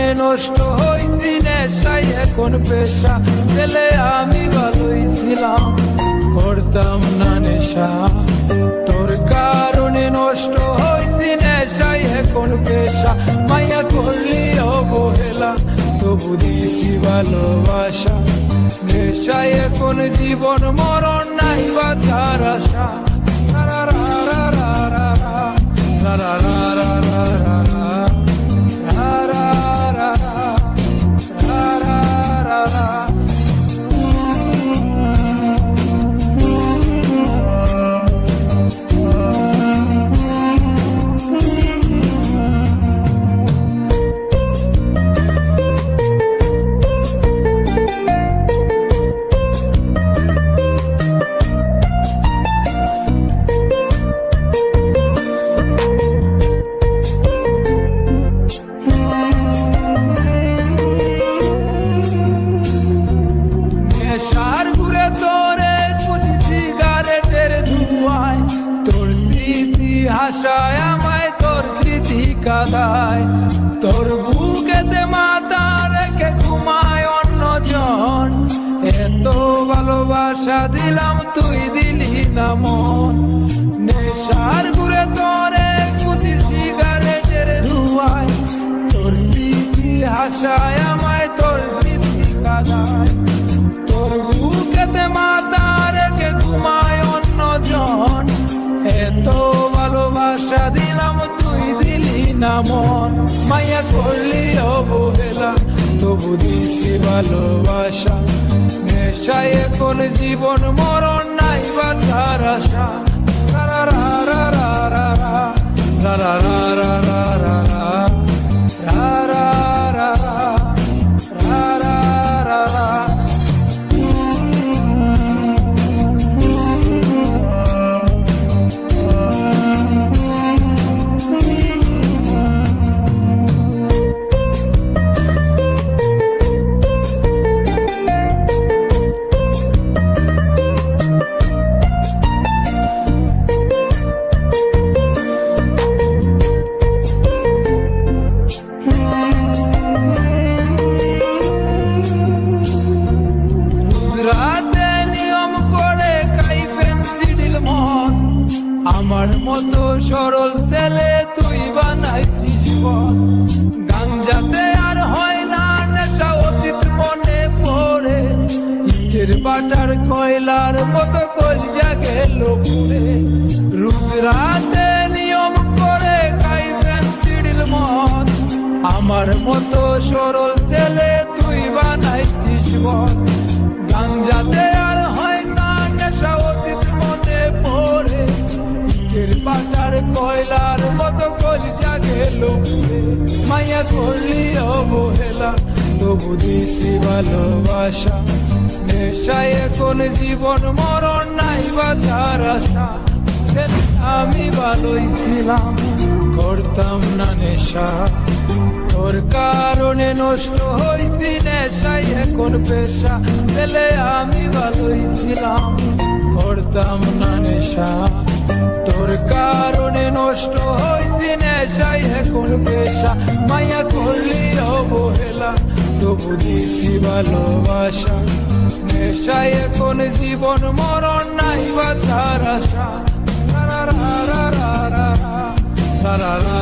কারণে নষ্ট হইছি নেশাই এখন পেশা, ছেলে আমি ভালোই ছিলাম করতাম না নেশা। তোর কারণে নষ্ট হইছি নেশাই এখন পেশা, মায়া করলি অবহেলা তবু দিছি ভালোবাসা। নেশাই এখন জীবন মরণ নাই বাঁচার আশা। রা রা রা রা রা রা রা রা রা রা রা। নেশার ঘুরে তোরে কুচি সিগারেটের ধোঁয়ায়, তোর স্মৃতি হাসায় আমায়, তোর স্মৃতি কাঁদায়। তোর বুকেতে মাথা রেখে ঘুমায় অন্যজন, এত ভালোবাসা দিলাম তুই দিলি না মন। নেশার ঘুরে তোরে কুচি সিগারেটের ধোঁয়ায়, তোর স্মৃতি হাসায় আমায়, তোর স্মৃতি কাঁদায়। তোর বুকেতে মাথা রেখে ঘুমায় অন্যজন, এত ভালোবাসা দিলাম তুই দিলি না মন। মায়া করলি অবহেলা তবু দিছি ভালোবাসা। নেশায় এখন জীবন মরণ নাই বাঁচার আশা। রা রা রা রা রা রা রা রা রা রা রা রা রা রা রা রা রা রা রা। রাতে নিয়ম করে খাই পেন্সিডিল মদ, আমার মতো সরল ছেলে তুই বানাইছিস পথ। গাঞ্জাতে আর হয় না নেশা অতীত মনে পড়ে, ইটের বাটার কয়লার মতো কলজা গেল পুড়ে। রোজ রাতে নিয়ম করে খাই পেন্সিডিল মদ, আমার মতো সরল ছেলে তুই বানাইছিস পথ। গাঞ্জাতে আর হয় না নেশা অতীত মনে পড়ে, ইটের পাটার কয়লার মতো কলজা গেল পুড়ে। মায়া করলি অবহেলা তবু দিছি ভালোবাসা। নেশায় এখন জীবন মরণ নাই বাঁচার আশা। আমি ভালোই ছিলাম করতাম না নেশা, তোর কারণে নষ্ট হইছি নেশাই এখন পেশা। ছেলে আমি ভালোই ছিলাম করতাম না নেশা, তোর কারণে নষ্ট হইছি নেশাই এখন পেশা। মায়া করলি অবহেলা তবু দিছি ভালোবাসা। নেশাই এখন জীবন মরণ নাই বাঁচার আশা। রা রা রা রা রা রা রা রা রা।